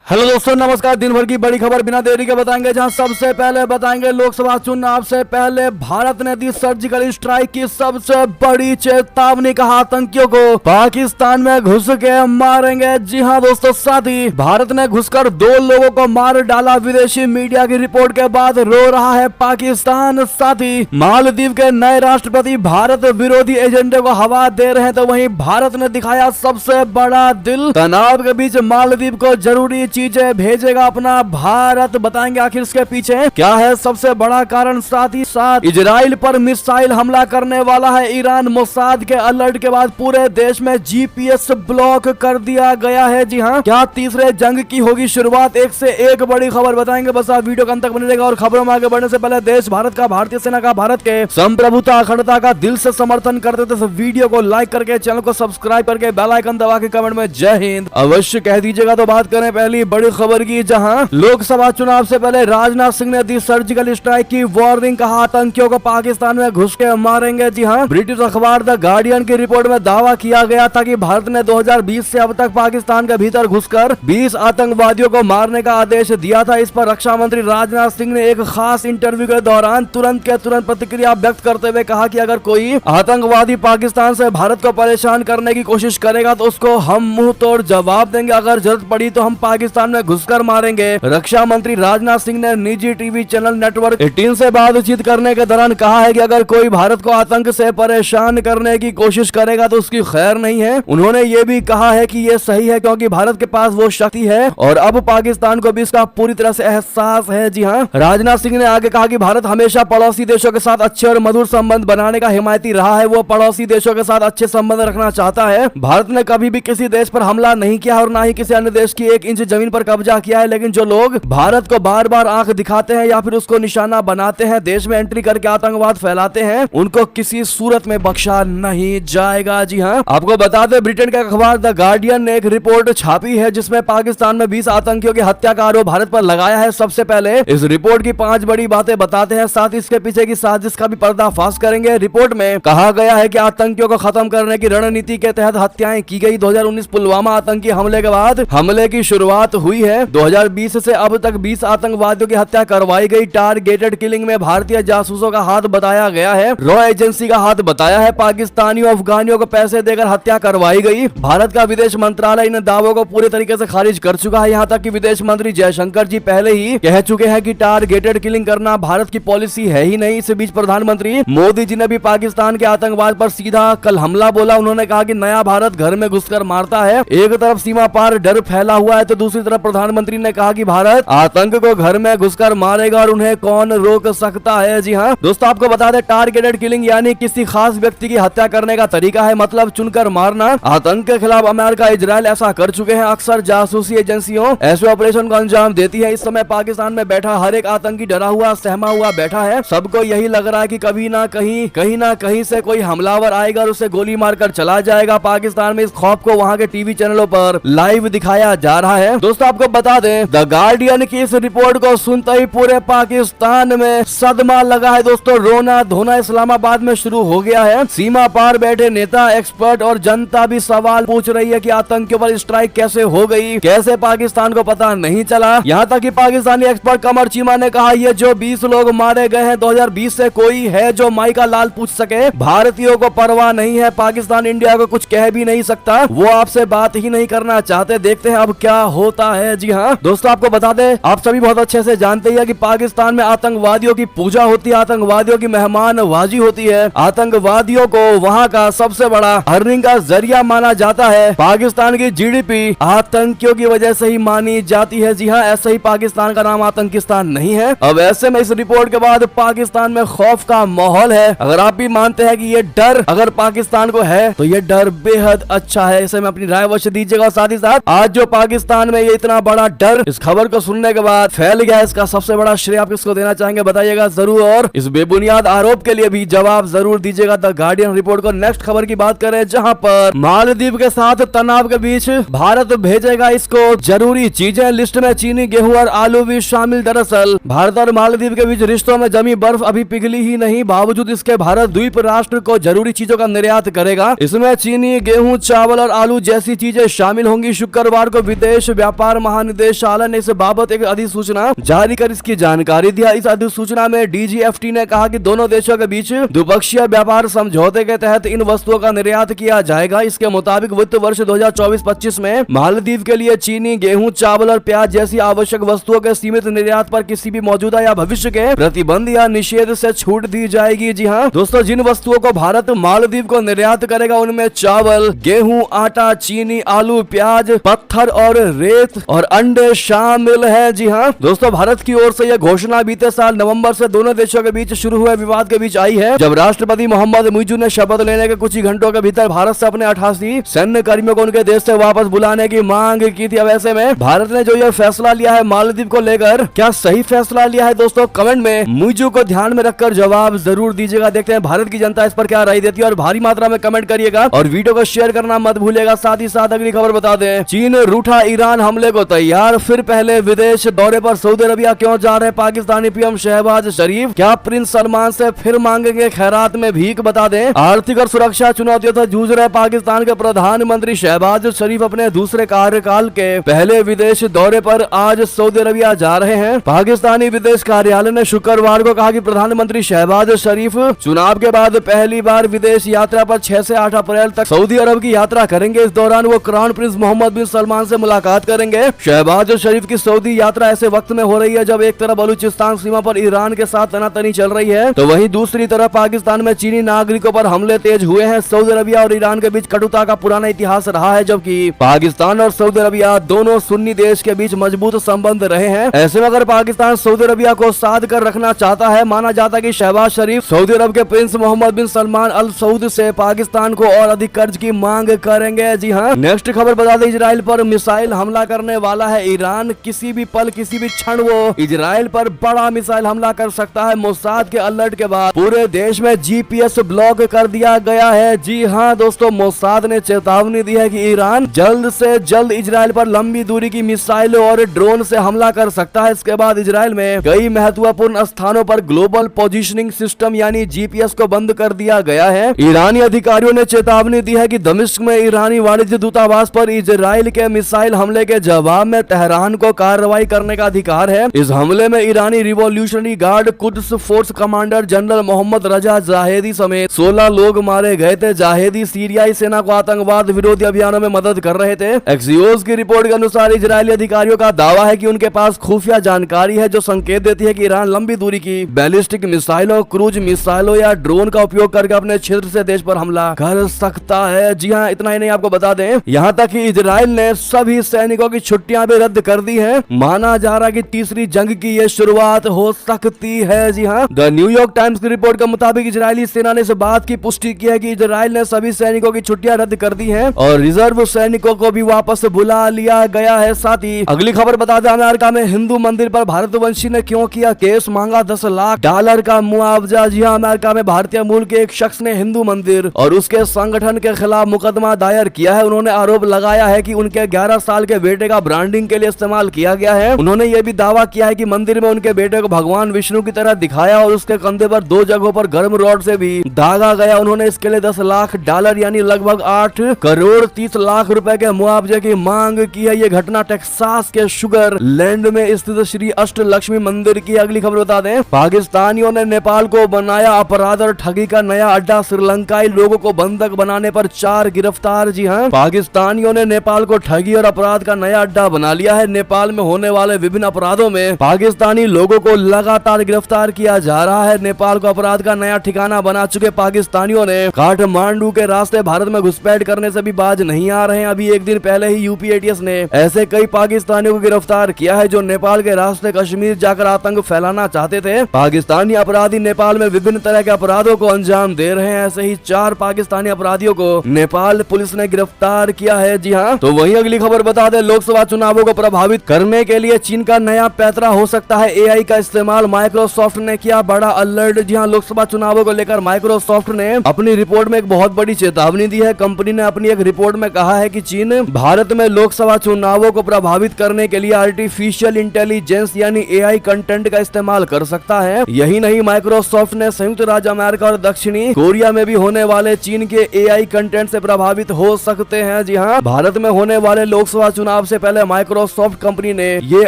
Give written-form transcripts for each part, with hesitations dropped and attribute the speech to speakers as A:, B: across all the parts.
A: Hello दोस्तों, नमस्कार। दिन भर की बड़ी खबर बिना देरी के बताएंगे, जहां सबसे पहले बताएंगे लोकसभा चुनाव से पहले भारत ने दी सर्जिकल स्ट्राइक की सबसे बड़ी चेतावनी। कहा आतंकियों को पाकिस्तान में घुस के मारेंगे। जी हां दोस्तों, साथ ही भारत ने घुसकर 2 लोगों को मार डाला। विदेशी मीडिया की रिपोर्ट के बाद रो रहा है पाकिस्तान। साथ ही मालदीव के नए राष्ट्रपति भारत विरोधी एजेंडे को हवा दे रहे हैं, तो वहीं भारत ने दिखाया सबसे बड़ा दिल। तनाव के बीच मालदीव को जरूरी चीजें भेजेगा अपना भारत। बताएंगे आखिर इसके पीछे क्या है सबसे बड़ा कारण। साथ ही साथ इजराइल पर मिसाइल हमला करने वाला है ईरान। मोसाद के अलर्ट के बाद पूरे देश में जीपीएस ब्लॉक कर दिया गया है। जी हां, क्या तीसरे जंग की होगी शुरुआत। एक से एक बड़ी खबर बताएंगे, बस आप वीडियो के अंत तक बने रहेगा। और खबरों में आगे बढ़ने से पहले देश भारत का, भारतीय सेना का, भारत के संप्रभुता अखंडता का दिल से समर्थन करते थे, वीडियो को लाइक करके, चैनल को सब्सक्राइब करके, बेल आइकन दबा के कमेंट में जय हिंद अवश्य कह दीजिएगा। तो बात करें पहली बड़ी खबर की, जहां लोकसभा चुनाव से पहले राजनाथ सिंह ने दी सर्जिकल स्ट्राइक की वार्निंग। कहा आतंकियों को पाकिस्तान में घुस के मारेंगे। जी हां, ब्रिटिश अखबार द गार्डियन की रिपोर्ट में दावा किया गया था कि भारत ने 2020 से अब तक पाकिस्तान के भीतर घुसकर 20 आतंकवादियों को मारने का आदेश दिया था। इस पर रक्षा मंत्री राजनाथ सिंह ने एक खास इंटरव्यू के दौरान तुरंत प्रतिक्रिया व्यक्त करते हुए कहा कि अगर कोई आतंकवादी पाकिस्तान से भारत को परेशान करने की कोशिश करेगा तो उसको हम मुंह तोड़ जवाब देंगे। अगर जरूरत पड़ी तो हम पाकिस्तान में घुसकर मारेंगे। रक्षा मंत्री राजनाथ सिंह ने निजी टीवी चैनल नेटवर्क 18 से बातचीत करने के दौरान कहा है कि अगर कोई भारत को आतंक से परेशान करने की कोशिश करेगा तो उसकी खैर नहीं है। उन्होंने ये भी कहा है कि ये सही है क्योंकि भारत के पास वो शक्ति है और अब पाकिस्तान को भी इसका पूरी तरह से एहसास है। जी हाँ, राजनाथ सिंह ने आगे कहा कि भारत हमेशा पड़ोसी देशों के साथ अच्छे और मधुर संबंध बनाने का हिमायती रहा है। वो पड़ोसी देशों के साथ अच्छे संबंध रखना चाहता है। भारत ने कभी भी किसी देश पर हमला नहीं किया और ना ही किसी अन्य देश की 1 इंच जमीन पर कब्जा किया है। लेकिन जो लोग भारत को बार बार आंख दिखाते हैं या फिर उसको निशाना बनाते हैं, देश में एंट्री करके आतंकवाद फैलाते हैं, उनको किसी सूरत में बख्शा नहीं जाएगा। जी हाँ, आपको बता दें, ब्रिटेन का अखबार द गार्डियन ने एक रिपोर्ट छापी है जिसमें पाकिस्तान में 20 आतंकियों की हत्या का आरोप भारत पर लगाया है। सबसे पहले इस रिपोर्ट की 5 बड़ी बातें बताते हैं, साथ ही इसके पीछे की साजिश का भी पर्दाफाश करेंगे। रिपोर्ट में कहा गया है कि आतंकियों को खत्म करने की रणनीति के तहत हत्याएं की गई। 2019 पुलवामा आतंकी हमले के बाद हमले की शुरुआत हुई है। 2020 से अब तक 20 आतंकवादियों की हत्या करवाई गई। टारगेटेड किलिंग में भारतीय जासूसों का हाथ बताया गया है, रॉ एजेंसी का हाथ बताया है। पाकिस्तानियों अफगानियों को पैसे देकर हत्या करवाई गई। भारत का विदेश मंत्रालय इन दावों को पूरे तरीके से खारिज कर चुका है। यहाँ तक कि विदेश मंत्री जयशंकर जी पहले ही कह चुके हैं कि टारगेटेड किलिंग करना भारत की पॉलिसी है ही नहीं। इस बीच प्रधानमंत्री मोदी जी ने भी पाकिस्तान के आतंकवाद पर सीधा कल हमला बोला। उन्होंने कहा कि नया भारत घर में घुसकर मारता है। एक तरफ सीमा पार डर फैला हुआ है तो दूसरी तरफ प्रधानमंत्री ने कहा कि भारत आतंक को घर में घुसकर मारेगा और उन्हें कौन रोक सकता है। जी हाँ दोस्तों, आपको बता दें, टारगेटेड किलिंग यानी किसी खास व्यक्ति की हत्या करने का तरीका है, मतलब चुनकर मारना। आतंक के खिलाफ अमेरिका, इजराइल ऐसा कर चुके हैं। अक्सर जासूसी एजेंसियों ऐसे ऑपरेशन को अंजाम देती है। इस समय पाकिस्तान में बैठा हर एक आतंकी डरा हुआ, सहमा हुआ बैठा है। सबको यही लग रहा है कि कभी ना कहीं से कोई हमलावर आएगा और उसे गोली मारकर चला जाएगा। पाकिस्तान में इस खौफ को वहाँ के टीवी चैनलों पर लाइव दिखाया जा रहा है। दोस्तों, आपको बता दें, द गार्डियन की इस रिपोर्ट को सुनते ही पूरे पाकिस्तान में सदमा लगा है। दोस्तों, रोना धोना इस्लामाबाद में शुरू हो गया है। सीमा पार बैठे नेता, एक्सपर्ट और जनता भी सवाल पूछ रही है कि आतंकियों पर स्ट्राइक कैसे हो गई, कैसे पाकिस्तान को पता नहीं चला। यहाँ तक कि पाकिस्तानी एक्सपर्ट कमर चीमा ने कहा, ये जो 20 लोग मारे गए हैं 2020 से कोई है जो माई का लाल पूछ सके। भारतीयों को परवाह नहीं है। पाकिस्तान इंडिया को कुछ कह भी नहीं सकता। वो आपसे बात ही नहीं करना चाहते। देखते हैं अब क्या होता है। जी हाँ दोस्तों, आपको बता दें, आप सभी बहुत अच्छे से जानते हैं कि पाकिस्तान में आतंकवादियों की पूजा होती है, आतंकवादियों की मेहमानबाजी होती है। आतंकवादियों को वहाँ का सबसे बड़ा अर्निंग का जरिया माना जाता है। पाकिस्तान की जीडीपी आतंकियों की वजह से ही मानी जाती है। जी हाँ, ऐसे ही पाकिस्तान का नाम आतंकिस्तान नहीं है। अब ऐसे में इस रिपोर्ट के बाद पाकिस्तान में खौफ का माहौल है। अगर आप भी मानते हैं कि ये डर अगर पाकिस्तान को है तो ये डर बेहद अच्छा है। इसे में अपनी राय अवश्य दीजिएगा। साथ ही साथ आज जो पाकिस्तान में ये इतना बड़ा डर इस खबर को सुनने के बाद फैल गया, इसका सबसे बड़ा श्रेय आप किसको देना चाहेंगे बताइएगा जरूर, और इस बेबुनियाद आरोप के लिए भी जवाब जरूर दीजिएगा। द गार्डियन रिपोर्ट को नेक्स्ट खबर की बात करें, जहां पर मालदीव के साथ तनाव के बीच भारत भेजेगा इसको जरूरी चीजें। लिस्ट में चीनी, गेहूं और आलू भी शामिल। दरअसल भारत और मालदीव के बीच रिश्तों में जमी बर्फ अभी पिघली ही नहीं, बावजूद इसके भारत द्वीप राष्ट्र को जरूरी चीजों का निर्यात करेगा। इसमें चीनी, गेहूं, चावल और आलू जैसी चीजें शामिल होंगी। शुक्रवार को विदेश व्यापार व्यापार महानिदेशालय ने इस बाबत एक अधिसूचना जारी कर इसकी जानकारी दिया। इस अधिसूचना में DGFT ने कहा कि दोनों देशों के बीच द्विपक्षीय व्यापार समझौते के तहत इन वस्तुओं का निर्यात किया जाएगा। इसके मुताबिक वित्त वर्ष 2024-25 में मालदीव के लिए चीनी, गेहूं, चावल और प्याज जैसी आवश्यक वस्तुओं के सीमित निर्यात पर किसी भी मौजूदा या भविष्य के प्रतिबंध या निषेध से छूट दी जाएगी। जी हाँ दोस्तों, जिन वस्तुओं को भारत मालदीव को निर्यात करेगा उनमें चावल, गेहूं, आटा, चीनी, आलू, प्याज, पत्थर और रेत और अंडे शामिल है। जी हाँ दोस्तों, भारत की ओर से यह घोषणा बीते साल नवंबर से दोनों देशों के बीच शुरू हुए विवाद के बीच आई है, जब राष्ट्रपति मोहम्मद मुइज़ ने शपथ लेने के कुछ ही घंटों के भीतर भारत से अपने 88 सैन्य कर्मियों को उनके देश से वापस बुलाने की मांग की थी। अब ऐसे में भारत ने जो यह फैसला लिया है मालदीव को लेकर, क्या सही फैसला लिया है दोस्तों? कमेंट में मुइज़ को ध्यान में रखकर जवाब जरूर दीजिएगा। देखते हैं भारत की जनता इस पर क्या राय देती है और भारी मात्रा में कमेंट करिएगा और वीडियो को शेयर करना मत भूलिएगा। साथ ही साथ अगली खबर बता दें, चीन रूठा, ईरान हमले को तैयार। फिर पहले विदेश दौरे पर सऊदी अरबिया क्यों जा रहे पाकिस्तानी पीएम शहबाज शरीफ? क्या प्रिंस सलमान से फिर मांगेंगे खैरात में भीख? बता दें, आर्थिक और सुरक्षा चुनौतियों से जूझ रहे पाकिस्तान के प्रधानमंत्री शहबाज शरीफ अपने दूसरे कार्यकाल के पहले विदेश दौरे पर आज सऊदी अरबिया जा रहे हैं। पाकिस्तानी विदेश कार्यालय ने शुक्रवार को कहा कि प्रधानमंत्री शहबाज शरीफ चुनाव के बाद पहली बार विदेश यात्रा पर 6 से 8 अप्रैल तक सऊदी अरब की यात्रा करेंगे। इस दौरान वो क्राउन प्रिंस मोहम्मद बिन सलमान से मुलाकात करेंगे। शहबाज शरीफ की सऊदी यात्रा ऐसे वक्त में हो रही है जब एक तरफ बलूचिस्तान सीमा पर ईरान के साथ तनातनी चल रही है, तो वहीं दूसरी तरफ पाकिस्तान में चीनी नागरिकों पर हमले तेज हुए हैं। सऊदी अरबिया और ईरान के बीच कटुता का पुराना इतिहास रहा है, जबकि पाकिस्तान और सऊदी अरबिया दोनों सुन्नी देश के बीच मजबूत संबंध रहे हैं। ऐसे में अगर पाकिस्तान सऊदी अरबिया को साध कर रखना चाहता है, माना जाता है कि शहबाज शरीफ सऊदी अरब के प्रिंस मोहम्मद बिन सलमान अल सऊद से पाकिस्तान को और अधिक कर्ज की मांग करेंगे। जी हाँ, नेक्स्ट खबर बता दें, इजराइल पर मिसाइल हमला करने वाला है ईरान। किसी भी पल, किसी भी क्षण वो इजराइल पर बड़ा मिसाइल हमला कर सकता है। मोसाद के अलर्ट के बाद पूरे देश में GPS ब्लॉक कर दिया गया है। जी हाँ दोस्तों, मोसाद ने चेतावनी दी है कि ईरान जल्द से जल्द इजराइल पर लंबी दूरी की मिसाइलों और ड्रोन से हमला कर सकता है। इसके बाद इजराइल में कई महत्वपूर्ण स्थानों पर ग्लोबल पोजीशनिंग सिस्टम यानी GPS को बंद कर दिया गया है। ईरानी अधिकारियों ने चेतावनी दी है कि दमिश्क में ईरानी वाणिज्य दूतावास पर इजराइल के मिसाइल हमले के जवाब में तेहरान को कार्रवाई करने का अधिकार है। इस हमले में ईरानी revolutionary guard Quds force commander general Mohammad Reza Zahedi समेत 16 लोग मारे गए थे। जाहेदी सीरियाई सेना को आतंकवाद विरोधी अभियानों में मदद कर रहे थे। एक्सियोस की रिपोर्ट के अनुसार इजरायली अधिकारियों का दावा है कि उनके पास खुफिया जानकारी है जो संकेत देती है कि ईरान लंबी दूरी की बैलिस्टिक मिसाइलों, क्रूज मिसाइलों या ड्रोन का उपयोग करके अपने क्षेत्र से देश पर हमला कर सकता है। जी हाँ, इतना ही नहीं, आपको बता दें यहाँ तक कि इजराइल ने सभी सैनिकों की छुट्टियां भी रद्द कर दी हैं। माना जा रहा है कि तीसरी जंग की ये शुरुआत हो सकती है। जी हाँ, द न्यूयॉर्क टाइम्स की रिपोर्ट के मुताबिक इजरायली सेना ने इस बात की पुष्टि की है कि इजराइल ने सभी सैनिकों की छुट्टियां रद्द कर दी हैं और रिजर्व सैनिकों को भी वापस बुला लिया गया है। साथ ही अगली खबर बता दें, अमेरिका में हिंदू मंदिर पर भारतवंशी ने क्यों किया केस, मांगा $10 लाख का मुआवजा। जी हाँ, अमेरिका में भारतीय मूल के एक शख्स ने हिंदू मंदिर और उसके संगठन के खिलाफ मुकदमा दायर किया है। उन्होंने आरोप लगाया है कि उनके 11 साल के बेटे का ब्रांडिंग के लिए इस्तेमाल किया गया है। उन्होंने ये भी दावा किया है कि मंदिर में उनके बेटे को भगवान विष्णु की तरह दिखाया और उसके कंधे पर 2 जगहों पर गर्म रॉड से भी दागा गया। उन्होंने इसके लिए $10 लाख यानी लगभग 8 करोड़ 30 लाख रुपए के मुआवजे की मांग की है। ये घटना टेक्सास के शुगर लैंड में स्थित श्री अष्ट लक्ष्मी मंदिर की। अगली खबर बता दें, पाकिस्तानियों ने नेपाल को बनाया अपराध और ठगी का नया अड्डा। श्रीलंकाई लोगों को बंधक बनाने पर 4 गिरफ्तार। जी हाँ, पाकिस्तानियों ने नेपाल को ठगी और अपराध का नया अड्डा बना लिया है। नेपाल में होने वाले विभिन्न अपराधों में पाकिस्तानी लोगों को लगातार गिरफ्तार किया जा रहा है। नेपाल को अपराध का नया ठिकाना बना चुके पाकिस्तानियों ने काठमांडू के रास्ते भारत में घुसपैठ करने से भी बाज नहीं आ रहे हैं। अभी एक दिन पहले ही यूपी ATS ने ऐसे कई पाकिस्तानियों को गिरफ्तार किया है जो नेपाल के रास्ते कश्मीर जाकर आतंक फैलाना चाहते थे। पाकिस्तानी अपराधी नेपाल में विभिन्न तरह के अपराधों को अंजाम दे रहे हैं। ऐसे ही 4 पाकिस्तानी अपराधियों को नेपाल पुलिस ने गिरफ्तार किया है। जी हाँ, तो वहीं अगली खबर बता दें, लोकसभा चुनावों को प्रभावित करने के लिए चीन का नया पैतरा हो सकता है। AI का इस्तेमाल, माइक्रोसॉफ्ट ने किया बड़ा अलर्ट। जी हाँ, लोकसभा चुनावों को लेकर माइक्रोसॉफ्ट ने अपनी रिपोर्ट में एक बहुत बड़ी चेतावनी दी है। कंपनी ने अपनी एक रिपोर्ट में कहा है कि चीन भारत में लोकसभा चुनावों को प्रभावित करने के लिए आर्टिफिशियल इंटेलिजेंस यानी AI कंटेंट का इस्तेमाल कर सकता है। यही नहीं, माइक्रोसॉफ्ट ने संयुक्त राज्य अमेरिका और दक्षिणी कोरिया में भी होने वाले चीन के AI कंटेंट से प्रभावित हो सकते हैं। जी हाँ, भारत में होने वाले लोकसभा चुनाव सबसे पहले माइक्रोसॉफ्ट कंपनी ने ये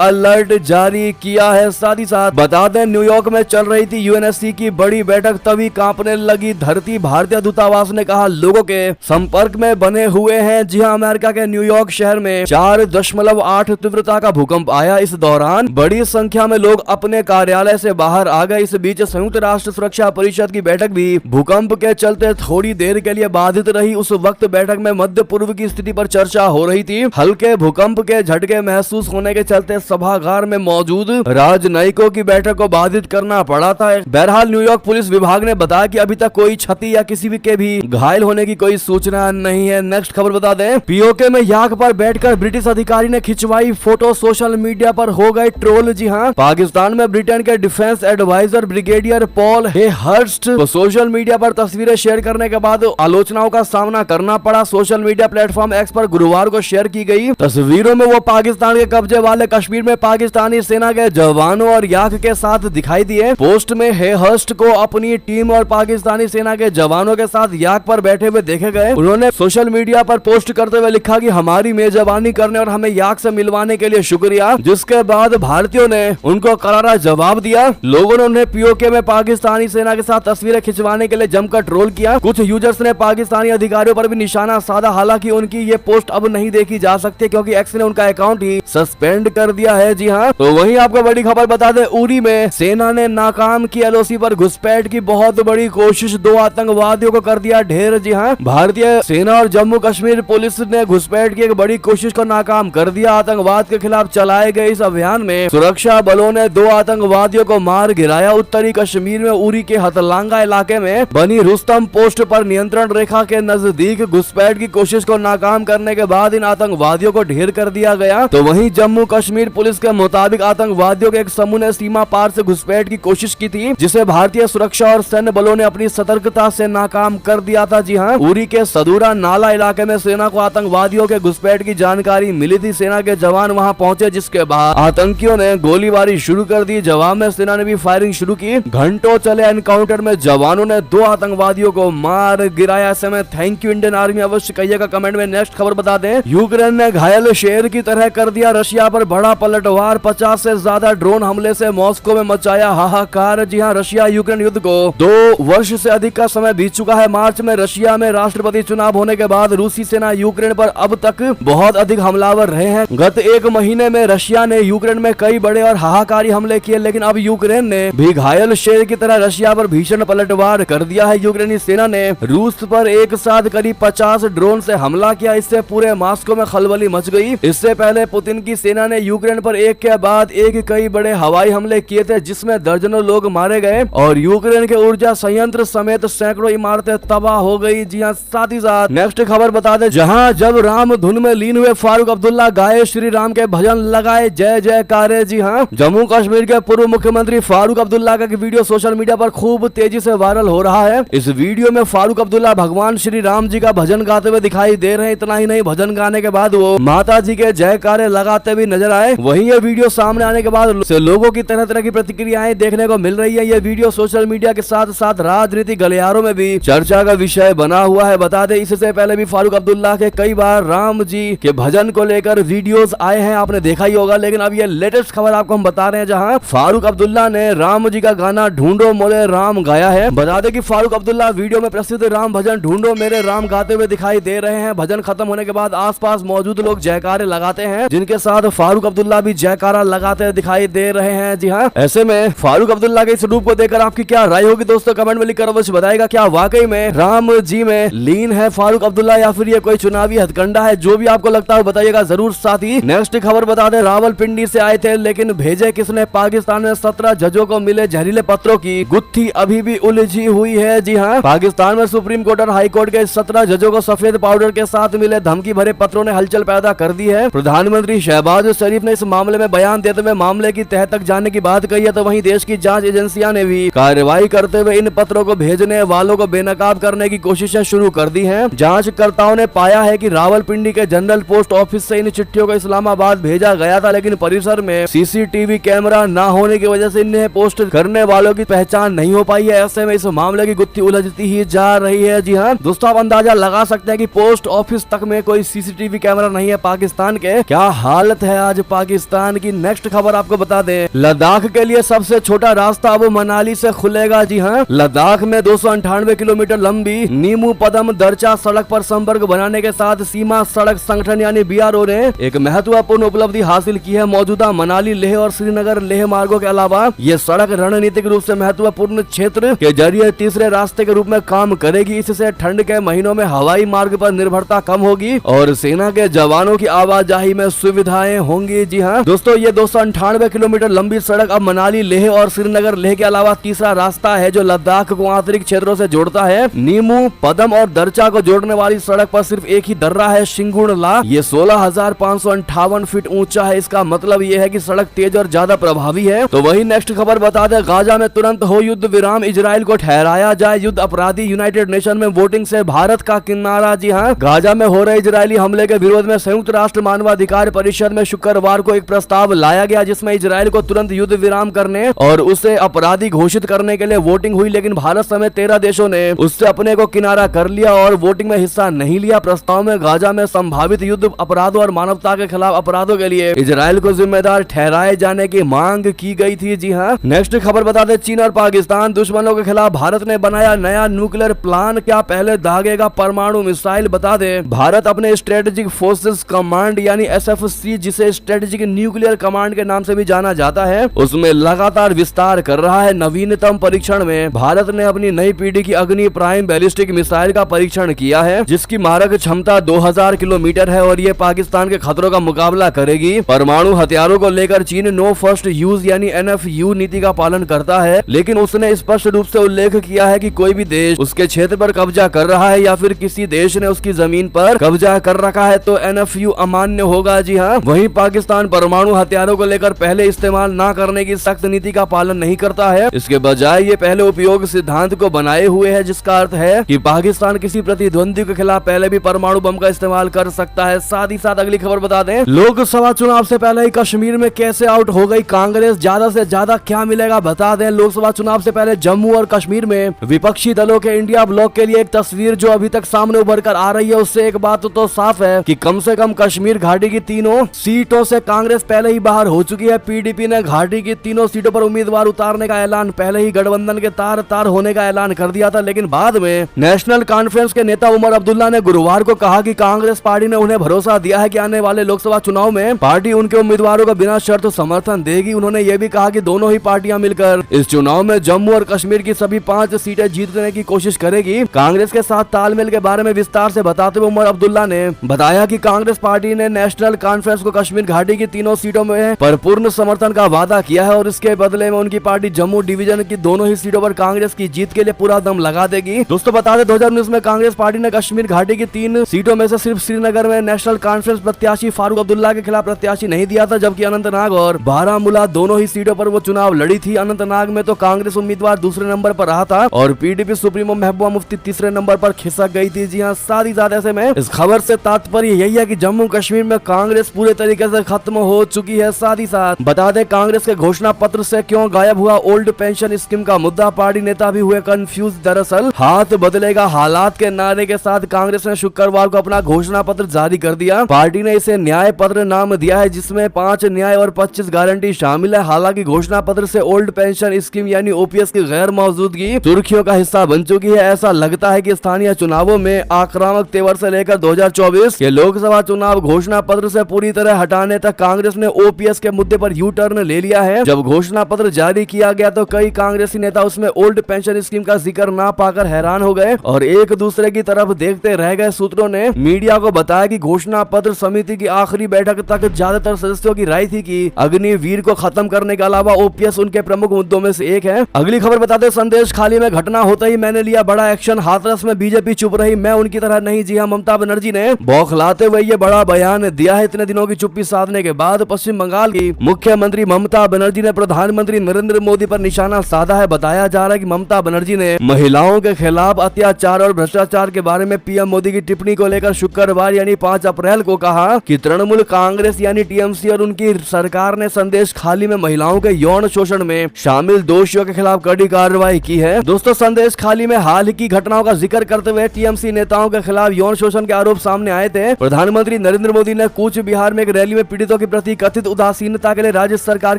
A: अलर्ट जारी किया है। साथ ही साथ बता दें, न्यूयॉर्क में चल रही थी यूएनएससी की बड़ी बैठक, तभी कांपने लगी धरती। भारतीय दूतावास ने कहा लोगों के संपर्क में बने हुए हैं। जी हां, अमेरिका के न्यूयॉर्क शहर में 4.8 तीव्रता का भूकंप आया। इस दौरान बड़ी संख्या में लोग अपने कार्यालय से बाहर आ गए। इस बीच संयुक्त राष्ट्र सुरक्षा परिषद की बैठक भी भूकंप के चलते थोड़ी देर के लिए बाधित रही। उस वक्त बैठक में मध्य पूर्व की स्थिति पर चर्चा हो रही थी। हल्के भूकंप के झटके महसूस होने के चलते सभागार में मौजूद राजनयिकों की बैठक को बाधित करना पड़ा था। बहरहाल न्यूयॉर्क पुलिस विभाग ने बताया कि अभी तक कोई क्षति या किसी भी के भी घायल होने की कोई सूचना नहीं है। नेक्स्ट खबर बता दें, पीओके में याक पर बैठकर ब्रिटिश अधिकारी ने खिंचवाई फोटो, सोशल मीडिया पर हो गए ट्रोल। जी हाँ, पाकिस्तान में ब्रिटेन के डिफेंस एडवाइजर ब्रिगेडियर पॉल हेहर्स्ट को सोशल मीडिया पर तस्वीरें शेयर करने के बाद आलोचनाओं का सामना करना पड़ा। सोशल मीडिया प्लेटफॉर्म एक्स पर गुरुवार को शेयर की गई तस्वीरों में वो पाकिस्तान के कब्जे वाले कश्मीर में पाकिस्तानी सेना के जवानों और याक के साथ दिखाई दिए। पोस्ट में हेहर्स्ट को अपनी टीम और पाकिस्तानी सेना के जवानों के साथ याक पर बैठे हुए देखे गए। उन्होंने सोशल मीडिया पर पोस्ट करते हुए लिखा कि हमारी मेजबानी करने और हमें याक से मिलवाने के लिए शुक्रिया। जिसके बाद भारतीयों ने उनको करारा जवाब दिया। लोगों ने उन्हें पीओके में पाकिस्तानी सेना के साथ तस्वीरें खिंचवाने के लिए जमकर ट्रोल किया। कुछ यूजर्स ने पाकिस्तानी अधिकारियों पर भी निशाना साधा। हालांकि उनकी ये पोस्ट अब नहीं देखी जा सकती क्योंकि एक्स ने उनका अकाउंट ही सस्पेंड कर दिया है। जी हाँ, तो वहीं आपको बड़ी खबर बता दें, उरी में सेना ने नाकाम की एलओसी पर घुसपैठ की बहुत बड़ी कोशिश, 2 आतंकवादियों को कर दिया ढेर। जी हाँ, भारतीय सेना और जम्मू कश्मीर पुलिस ने घुसपैठ की एक बड़ी कोशिश को नाकाम कर दिया। आतंकवाद के खिलाफ चलाए गए इस अभियान में सुरक्षा बलों ने 2 आतंकवादियों को मार गिराया। उत्तरी कश्मीर में उरी के हथलांगा इलाके में बनी रुस्तम पोस्ट पर नियंत्रण रेखा के नजदीक घुसपैठ की कोशिश को नाकाम करने के बाद इन आतंकवादियों को ढेर कर दिया गया। तो वहीं जम्मू कश्मीर पुलिस के मुताबिक आतंकवादियों के एक समूह ने सीमा पार से घुसपैठ की कोशिश की थी, जिसे भारतीय सुरक्षा और सैन्य बलों ने अपनी सतर्कता से नाकाम कर दिया था। जी हाँ, उरी के सदूरा नाला इलाके में सेना को आतंकवादियों के घुसपैठ की जानकारी मिली थी। सेना के जवान वहां पहुंचे, जिसके बाद आतंकियों ने गोलीबारी शुरू कर दी। जवाब में सेना ने भी फायरिंग शुरू की। घंटों चले एनकाउंटर में जवानों ने 2 आतंकवादियों को मार गिराया। ऐसे में थैंक यू इंडियन आर्मी अवश्य कहिएगा कमेंट में। नेक्स्ट खबर बता दें, यूक्रेन ने घायल शेर की तरह कर दिया रशिया पर बड़ा पलटवार। 50 से ज्यादा ड्रोन हमले से मॉस्को में मचाया हाहाकार। जी हां, रशिया यूक्रेन युद्ध को 2 वर्ष से अधिक का समय बीत चुका है। मार्च में रशिया में राष्ट्रपति चुनाव होने के बाद रूसी सेना यूक्रेन पर अब तक बहुत अधिक हमलावर रहे हैं। गत 1 महीने में रशिया ने यूक्रेन में कई बड़े और हाहाकारी हमले किए, लेकिन अब यूक्रेन ने भी घायल शेर की तरह रशिया पर भीषण पलटवार कर दिया है। यूक्रेनी सेना ने रूस पर एक साथ करीब 50 ड्रोन से हमला किया। इससे पूरे मॉस्को में खलबली मच गई। इससे पहले पुतिन की सेना ने यूक्रेन पर एक के बाद एक कई बड़े हवाई हमले किए थे, जिसमें दर्जनों लोग मारे गए और यूक्रेन के ऊर्जा संयंत्र समेत सैकड़ों इमारतें तबाह हो गई। जी हाँ, साथ ही साथ नेक्स्ट खबर बता दें, जहां जब राम धुन में लीन हुए फारूक अब्दुल्ला गाए श्री राम के भजन, लगाए जय जयकारे। जी हाँ, जम्मू कश्मीर के पूर्व मुख्यमंत्री फारूक अब्दुल्ला का वीडियो सोशल मीडिया पर खूब तेजी से वायरल हो रहा है। इस वीडियो में फारूक अब्दुल्ला भगवान श्री राम जी का भजन गाते हुए दिखाई दे रहे हैं। इतना ही नहीं, भजन गाने के बाद वो माता जी के जयकारे लगाते भी नजर आए। वहीं ये वीडियो सामने आने के बाद लोगों की तरह तरह की प्रतिक्रियाएं देखने को मिल रही है। ये वीडियो सोशल मीडिया के साथ साथ राजनीतिक गलियारों में भी चर्चा का विषय बना हुआ है। बता दें, इससे पहले भी फारूक अब्दुल्ला के कई बार राम जी के भजन को लेकर वीडियोस आए हैं, आपने देखा ही होगा। लेकिन अब ये लेटेस्ट खबर आपको हम बता रहे हैं, जहां फारूक अब्दुल्ला ने राम जी का गाना ढूंढो मोरे राम गाया है। बता दें कि फारूक अब्दुल्ला वीडियो में प्रसिद्ध राम भजन ढूंढो मेरे राम गाते हुए दिखाई दे रहे हैं। भजन खत्म होने के बाद आसपास मौजूद लोग जयकारे लगाते हैं, जिनके साथ फारूक अब्दुल्ला भी जयकारा लगाते दिखाई दे रहे हैं। जी हाँ, ऐसे में फारूक अब्दुल्ला के इस रूप को देखकर आपकी क्या राय होगी दोस्तों, कमेंट में लिखकर अवश्य बताएगा। क्या वाकई में राम जी में लीन है फारूक अब्दुल्ला या फिर ये कोई चुनावी हथकंडा है? जो भी आपको लगता है बताइएगा जरूर। साथ ही नेक्स्ट खबर बता दें, रावलपिंडी से आए थे लेकिन भेजे किसने? पाकिस्तान में 17 जजों को मिले जहरीले पत्रों की गुत्थी अभी भी उलझी हुई है। जी हाँ, पाकिस्तान में सुप्रीम कोर्ट और हाई कोर्ट के 17 जजों को सफेद पाउडर के साथ मिले धमकी भरे पत्रों ने हलचल पैदा कर दी है। प्रधानमंत्री शहबाज शरीफ ने इस मामले में बयान देते हुए मामले की तह तक जाने की बात कही है। तो वहीं देश की जांच एजेंसियां ने भी कार्रवाई करते हुए इन पत्रों को भेजने वालों को बेनकाब करने की कोशिशें शुरू कर दी हैं। जांचकर्ताओं ने पाया है कि रावलपिंडी के जनरल पोस्ट ऑफिस से इन चिट्ठियों को इस्लामाबाद भेजा गया था, लेकिन परिसर में सीसीटीवी कैमरा न होने की वजह से इन्हें पोस्ट करने वालों की पहचान नहीं हो पाई है। ऐसे में इस मामले की गुत्थी उलझती ही जा रही है। जी हाँ दोस्तों, आप अंदाजा लगा सकते हैं कि पोस्ट ऑफिस तक में कोई सीसीटीवी कैमरा नहीं है। पाकिस्तान के। क्या हालत है आज पाकिस्तान की। नेक्स्ट खबर आपको बता दें, लद्दाख के लिए सबसे छोटा रास्ता अब मनाली से खुलेगा। जी हाँ, लद्दाख में 298 किलोमीटर लंबी नीमू पदम दरचा सड़क पर संपर्क बनाने के साथ सीमा सड़क संगठन यानी BRO ने एक महत्वपूर्ण उपलब्धि हासिल की है। मौजूदा मनाली लेह और श्रीनगर लेह मार्गों के अलावा ये सड़क रणनीतिक रूप से महत्वपूर्ण क्षेत्र के जरिए तीसरे रास्ते के रूप में काम करेगी। इससे ठंड के महीनों में हवाई मार्ग पर निर्भरता कम होगी और सेना के जवानों की आवाजाही में सुविधाएं होंगी। जी हाँ दोस्तों, ये 298 किलोमीटर लंबी सड़क अब मनाली लेह और श्रीनगर लेह के अलावा तीसरा रास्ता है जो लद्दाख को आंतरिक क्षेत्रों से जोड़ता है। नीमू पदम और दरचा को जोड़ने वाली सड़क पर सिर्फ एक ही दर्रा है, शिंगुड़ला। ये 16,558 फीट ऊंचा है। इसका मतलब ये है कि सड़क तेज और ज्यादा प्रभावी है। तो वही नेक्स्ट खबर बता दें, गाजा में तुरंत हो युद्ध विराम, इजराइल को ठहराया जाए युद्ध अपराधी। यूनाइटेड नेशन में वोटिंग से भारत का किनारा। जी हाँ, गाजा में हो रहे इजरायली हमले के विरोध में संयुक्त राष्ट्र मानवाधिकार परिषद में शुक्रवार को एक प्रस्ताव लाया गया जिसमें इजराइल को तुरंत युद्ध विराम करने और उसे अपराधी घोषित करने के लिए वोटिंग हुई, लेकिन भारत समेत 13 देशों ने उससे अपने को किनारा कर लिया और वोटिंग में हिस्सा नहीं लिया। प्रस्ताव में गाजा में संभावित युद्ध अपराधों और मानवता के खिलाफ अपराधों के लिए इजराइल को जिम्मेदार ठहराए जाने की मांग की गई थी। जी हाँ, नेक्स्ट खबर बता दें, चीन और पाकिस्तान दुश्मनों के खिलाफ भारत ने बनाया नया न्यूक्लियर प्लान, क्या पहले दागेगा परमाणु मिसाइल। बता दें, भारत अपने स्ट्रेटेजिक फोर्सेस कमांड यानी SFC, जिसे स्ट्रेटेजिक न्यूक्लियर कमांड के नाम से भी जाना जाता है, उसमें लगातार विस्तार कर रहा है। नवीनतम परीक्षण में भारत ने अपनी नई पीढ़ी की अग्नि प्राइम बैलिस्टिक मिसाइल का परीक्षण किया है जिसकी मारक क्षमता 2000 किलोमीटर है और ये पाकिस्तान के खतरों का मुकाबला करेगी। परमाणु हथियारों को लेकर चीन नो फर्स्ट यूज यानी NFU नीति का पालन करता है, लेकिन उसने स्पष्ट रूप से उल्लेख किया है कि कोई भी देश उसके क्षेत्र पर कब्जा कर रहा है या फिर किसी देश ने उसकी जमीन पर कब्जा कर रखा है तो NFU अमान्य होगा। जी हाँ, वहीं पाकिस्तान परमाणु हथियारों को लेकर पहले इस्तेमाल न करने की सख्त नीति का पालन नहीं करता है। इसके बजाय ये पहले उपयोग सिद्धांत को बनाए हुए है, जिसका अर्थ है कि पाकिस्तान किसी प्रतिद्वंदी के खिलाफ पहले भी परमाणु बम का इस्तेमाल कर सकता है। साथ ही साथ अगली खबर बता दें, लोकसभा चुनाव से पहले ही कश्मीर में कैसे आउट हो गई कांग्रेस, ज्यादा से ज्यादा क्या मिलेगा बता दें। लोकसभा चुनाव से पहले जम्मू और कश्मीर में विपक्षी दलों के इंडिया ब्लॉक के लिए एक तस्वीर जो अभी तक सामने उभर कर आ रही है, उससे एक बात तो साफ है कि कम से कम कश्मीर घाटी की तीनों सीटों से कांग्रेस पहले ही बाहर हो चुकी है। PDP ने घाटी की तीनों सीटों पर उम्मीदवार उतारने का ऐलान पहले ही गठबंधन के तार तार होने का ऐलान कर दिया था, लेकिन बाद में नेशनल कॉन्फ्रेंस के नेता उमर अब्दुल्ला ने गुरुवार को कहा कि कांग्रेस पार्टी ने उन्हें भरोसा दिया है कि आने वाले लोकसभा चुनाव में पार्टी उनके उम्मीदवारों को बिना शर्त समर्थन देगी। उन्होंने ये भी कहा कि दोनों ही पार्टियां मिलकर इस चुनाव में जम्मू और कश्मीर की सभी 5 सीटें जीतने की कोशिश करेगी। कांग्रेस के साथ तालमेल के बारे में विस्तार से बताते हुए उमर अब्दुल्ला ने बताया कि कांग्रेस पार्टी ने नेशनल कॉन्फ्रेंस को कश्मीर घाटी की तीनों सीटों में परिपूर्ण समर्थन का वादा किया है और इसके बदले में उनकी पार्टी जम्मू डिवीजन की दोनों ही सीटों पर कांग्रेस की जीत के लिए पूरा दम लगा देगी। दोस्तों बता दें, 2019 में कांग्रेस पार्टी ने कश्मीर घाटी की 3 सीटों में से सिर्फ श्रीनगर में नेशनल कॉन्फ्रेंस प्रत्याशी फारूक अब्दुल्ला के खिलाफ प्रत्याशी नहीं दिया था, जबकि अनंतनाग और बारामूला दोनों ही सीटों पर वो चुनाव लड़ी थी। अनंतनाग में तो कांग्रेस उम्मीदवार दूसरे नंबर पर रहा था और PDP सुप्रीमो महबूबा मुफ्ती तीसरे नंबर पर खिसक गई थी। जी हाँ, साथ ही साथ ऐसे में इस खबर से तात्पर्य यही है कि जम्मू कश्मीर में कांग्रेस पूरे तरीके से खत्म हो चुकी है। साथ ही साथ बता दें, कांग्रेस के घोषणा पत्र से क्यों गायब हुआ ओल्ड पेंशन स्कीम का मुद्दा, पार्टी नेता भी हुए कंफ्यूज। दरअसल हाथ बदलेगा हालात के नारे के साथ कांग्रेस ने शुक्रवार को अपना घोषणा पत्र जारी कर दिया। पार्टी ने इसे न्याय पत्र नाम दिया है, जिसमें 5 न्याय और 25 गारंटी शामिल है। हालांकि घोषणा पत्र से ओल्ड पेंशन स्कीम यानी OPS की गैर मौजूदगी सुर्खियों का हिस्सा बन चुकी है। ऐसा लगता है कि स्थानीय चुनावों में आक्रामक तेवर से लेकर 2024 के लोकसभा चुनाव घोषणा पत्र से पूरी तरह हटाने तक कांग्रेस ने OPS के मुद्दे पर यू टर्न ले लिया है। जब घोषणा पत्र जारी किया गया तो कई कांग्रेसी नेता उसमें ओल्ड पेंशन स्कीम का जिक्र ना पाकर हैरान हो गए और एक दूसरे की तरफ देखते रह गए। सूत्रों ने मीडिया को बताया कि घोषणा पत्र समिति की आखिरी बैठक तक ज्यादातर सदस्यों की राय थी कि अग्निवीर को खत्म करने के अलावा OPS उनके प्रमुख मुद्दों में से एक है। अगली खबर बताते, संदेश खाली में घटना होता ही मैंने लिया बड़ा एक्शन, हाथरस में बीजेपी चुप रही, मैं उनकी तरह नहीं। जी हाँ, ममता बनर्जी ने बौखलाते हुए ये बड़ा बयान दिया है। इतने दिनों की चुप्पी साधने के बाद पश्चिम बंगाल की मुख्यमंत्री ममता बनर्जी ने प्रधानमंत्री नरेंद्र मोदी पर निशाना साधा है। बताया जा रहा है कि ममता बनर्जी ने महिलाओं के खिलाफ अत्याचार और भ्रष्टाचार के बारे में PM मोदी की टिप्पणी को लेकर शुक्रवार यानी 5 अप्रैल को कहा कि तृणमूल कांग्रेस यानी TMC और उनकी सरकार ने संदेश खाली में महिलाओं के यौन शोषण में शामिल दोषियों के खिलाफ कड़ी कार्रवाई की है। दोस्तों, संदेश खाली में हाल की घटनाओं का जिक्र करते हुए TMC नेताओं के खिलाफ यौन शोषण के आरोप सामने आए थे। प्रधानमंत्री नरेंद्र मोदी ने कूच बिहार में एक रैली में पीड़ितों के प्रति कथित उदासीनता के लिए राज्य सरकार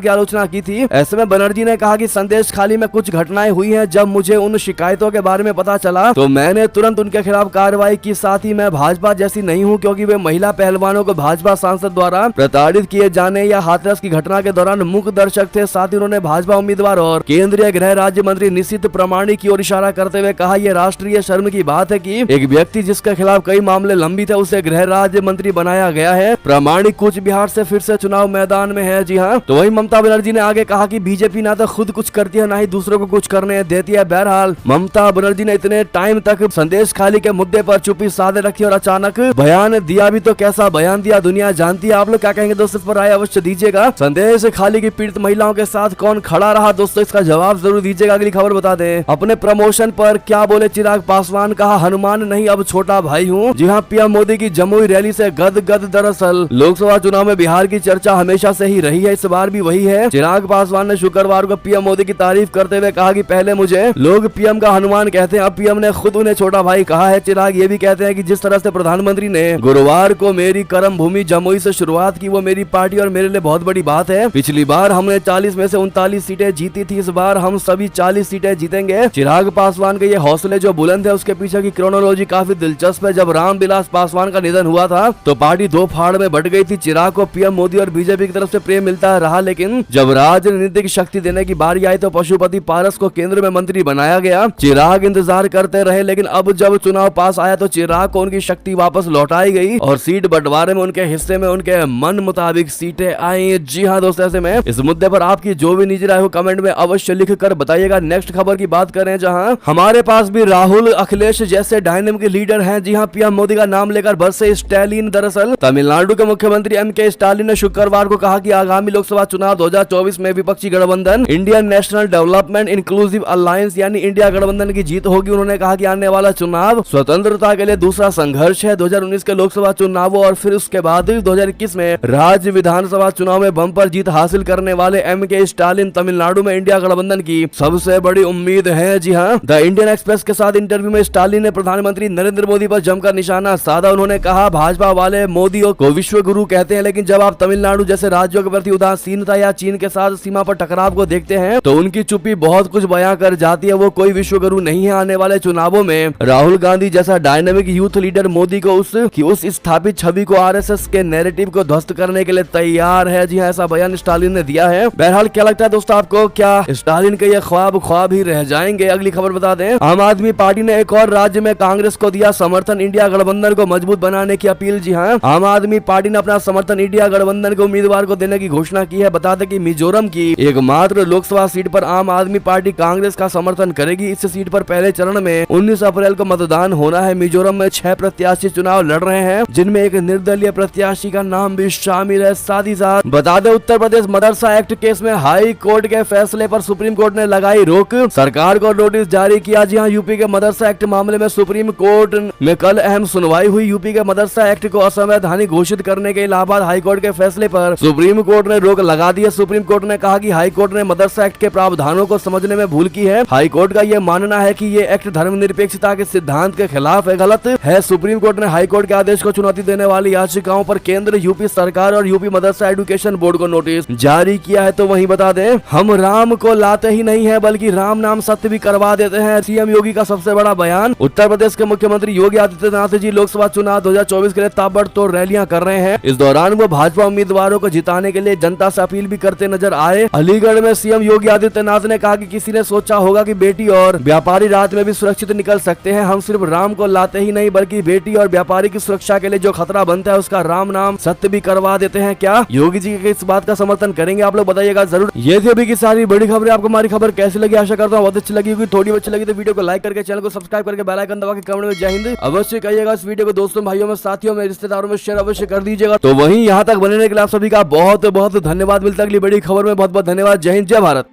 A: की आलोचना की थी। ऐसे में बनर्जी ने कहा कि संदेश खाली में कुछ घटनाएं हुई हैं। जब मुझे उन शिकायतों के बारे में पता चला तो मैंने तुरंत उनके खिलाफ कार्रवाई की। साथ ही मैं भाजपा जैसी नहीं हूं, क्योंकि वे महिला पहलवानों को भाजपा सांसद द्वारा प्रताड़ित किए जाने या हाथरस की घटना के दौरान मुख्य दर्शक थे। साथ ही उन्होंने भाजपा उम्मीदवार और केंद्रीय गृह राज्य मंत्री निशित प्रामाणिक की ओर इशारा करते हुए कहा, यह राष्ट्रीय शर्म की बात है कि एक व्यक्ति जिसके खिलाफ कई मामले लंबित है उसे गृह राज्य मंत्री बनाया गया है। प्रामाणिक कूच बिहार से फिर से चुनाव मैदान में है। जी हाँ, तो वही ममता बनर्जी ने आगे कहा कि बीजेपी ना तो खुद कुछ करती है, ना ही दूसरों को कुछ करने देती है। बहरहाल ममता बनर्जी ने इतने टाइम तक संदेश खाली के मुद्दे पर चुप्पी साधे रखी और अचानक बयान दिया भी तो कैसा बयान दिया दुनिया जानती है। आप लोग क्या कहेंगे दोस्तों, इस पर राय अवश्य दीजिएगा। संदेश खाली की पीड़ित महिलाओं के साथ कौन खड़ा रहा दोस्तों, इसका जवाब जरूर दीजिएगा। अगली खबर बता दें, अपने प्रमोशन पर क्या बोले चिराग पासवान, कहा हनुमान नहीं अब छोटा भाई हूँ। जी हाँ, पीएम मोदी की जमुई रैली से गदगद। दरअसल लोकसभा चुनाव में बिहार की चर्चा हमेशा से ही रही है, इस बार भी वही है। चिराग पासवान ने शुक्रवार को पीएम मोदी की तारीफ करते हुए कहा कि पहले मुझे लोग पीएम का हनुमान कहते हैं, अब पीएम ने खुद उन्हें छोटा भाई कहा है। चिराग ये भी कहते हैं कि जिस तरह से प्रधानमंत्री ने गुरुवार को मेरी कर्म भूमि जमुई से शुरुआत की, वो मेरी पार्टी और मेरे लिए बहुत बड़ी बात है। पिछली बार हमने 40 में से 39 सीटें जीती थी, इस बार हम सभी 40 सीटें जीतेंगे। चिराग पासवान के ये हौसले जो बुलंद है, उसके पीछे की क्रोनोलॉजी काफी दिलचस्प है। जब रामविलास पासवान का निधन हुआ था तो पार्टी दो फाड़ में बट गई थी। चिराग को पीएम मोदी और बीजेपी की तरफ से प्रेम मिलता रहा, लेकिन जब राजनीतिक शक्ति देने की बारी आई तो पशुपति पारस को केंद्र में मंत्री बनाया गया। चिराग इंतजार करते रहे, लेकिन अब जब चुनाव पास आया तो चिराग को उनकी शक्ति वापस लौटाई गई और सीट बंटवारे में उनके हिस्से में उनके मन मुताबिक सीटें आई। जी हाँ दोस्तों, ऐसे में इस मुद्दे पर आपकी जो भी निजी राय हो कमेंट में अवश्य लिख कर बताइएगा। नेक्स्ट खबर की बात करें, जहां हमारे पास भी राहुल अखिलेश जैसे डायनेमिक लीडर हैं। जी हाँ, पीएम मोदी का नाम लेकर बरसे स्टालिन। दरअसल तमिलनाडु के मुख्यमंत्री एमके स्टालिन ने शुक्रवार को कहा कि आगामी लोकसभा चुनाव 2024 में विपक्षी गठबंधन Indian national development inclusive alliance यानी इंडिया गठबंधन की जीत होगी। उन्होंने कहा कि आने वाला चुनाव स्वतंत्रता के लिए दूसरा संघर्ष है। 2019 के लोकसभा चुनावों और फिर उसके बाद 2021 में राज्य विधानसभा चुनाव में बम्पर जीत हासिल करने वाले एमके स्टालिन तमिलनाडु में इंडिया गठबंधन की सबसे बड़ी उम्मीद है। जी हाँ, द इंडियन एक्सप्रेस के साथ इंटरव्यू में स्टालिन ने प्रधानमंत्री नरेंद्र मोदी पर जमकर निशाना साधा। उन्होंने कहा, भाजपा वाले मोदी को विश्व गुरु कहते हैं, लेकिन जब आप तमिलनाडु जैसे राज्यों के प्रति उदासीनता या चीन के साथ सीमा पर टकराव को देखते हैं तो उनकी चुप्पी बहुत कुछ बयां कर जाती है। वो कोई विश्व गुरु नहीं है। आने वाले चुनावों में राहुल गांधी जैसा डायनेमिक यूथ लीडर मोदी को उस स्थापित छवि को आरएसएस के नैरेटिव को ध्वस्त करने के लिए तैयार है। जी हाँ, ऐसा बयान स्टालिन ने दिया है। बहरहाल क्या लगता है दोस्तों आपको, क्या स्टालिन के ये ख्वाब ही रह जाएंगे? अगली खबर बता दें, आम आदमी पार्टी ने एक और राज्य में कांग्रेस को दिया समर्थन, इंडिया गठबंधन को मजबूत बनाने की अपील। जी हाँ, आम आदमी पार्टी ने अपना समर्थन इंडिया गठबंधन के उम्मीदवार को देने की घोषणा की है। बता दें कि मिजोरम की एकमात्र लोकसभा सीट पर आम आदमी पार्टी कांग्रेस का समर्थन करेगी। इस सीट पर पहले चरण में 19 अप्रैल को मतदान होना है। मिजोरम में 6 प्रत्याशी चुनाव लड़ रहे हैं, जिनमें एक निर्दलीय प्रत्याशी का नाम भी शामिल है। साथ ही साथ बता दें, उत्तर प्रदेश मदरसा एक्ट केस में हाई कोर्ट के फैसले पर सुप्रीम कोर्ट ने लगाई रोक, सरकार को नोटिस जारी किया। जी हाँ, यूपी के मदरसा एक्ट मामले में सुप्रीम कोर्ट में कल अहम सुनवाई हुई। यूपी के मदरसा एक्ट को असंवैधानिक घोषित करने के इलाहाबाद हाईकोर्ट के फैसले पर सुप्रीम कोर्ट ने रोक लगा दी है। सुप्रीम कोर्ट ने कहा कि हाई कोर्ट ने मदरसा एक्ट के प्रावधानों को समझने में भूल की है। हाई कोर्ट का यह मानना है कि ये एक्ट धर्मनिरपेक्षता के सिद्धांत के खिलाफ है, गलत है। सुप्रीम कोर्ट ने हाई कोर्ट के आदेश को चुनौती देने वाली याचिकाओं पर केंद्र, यूपी सरकार और यूपी मदरसा एजुकेशन बोर्ड को नोटिस जारी किया है। तो वहीं बता दें, हम राम को लाते ही नहीं है बल्कि राम नाम सत्य भी करवा देते हैं, सीएम योगी का सबसे बड़ा बयान। उत्तर प्रदेश के मुख्यमंत्री योगी आदित्यनाथ जी लोकसभा चुनाव 2024 के लिए ताबड़तोड़ रैलियां कर रहे हैं। इस दौरान वो भाजपा उम्मीदवारों को जिताने के लिए जनता से अपील भी करते नजर आए। अलीगढ़ में सीएम योगी आदित्यनाथ ने कहा कि किसी ने सोचा होगा कि बेटी और व्यापारी रात में भी सुरक्षित निकल सकते हैं। हम सिर्फ राम को लाते ही नहीं बल्कि बेटी और व्यापारी की सुरक्षा के लिए जो खतरा बनता है उसका राम नाम सत्य भी करवा देते हैं। क्या योगी जी के इस बात का समर्थन करेंगे? आप लोग बताइएगा जरूर। ये थी अभी की सारी बड़ी खबरें। आपको हमारी खबर कैसी लगी? आशा करता हूँ बहुत अच्छी लगी होगी। थोड़ी अच्छी लगी तो वीडियो को लाइक करके चैनल को सब्सक्राइब करके बेल आइकन दबा के कमेंट में जय हिंद अवश्य कहिएगा। इस वीडियो को दोस्तों, भाइयों में, साथियों में, रिश्तेदारों में शेयर अवश्य कर दीजिएगा। तो वहीं यहाँ तक बनने के लिए आप सभी का बहुत बहुत धन्यवाद। मिलता है अगली बड़ी खबर में। बहुत बहुत धन्यवाद। जय हिंद, जय भारत।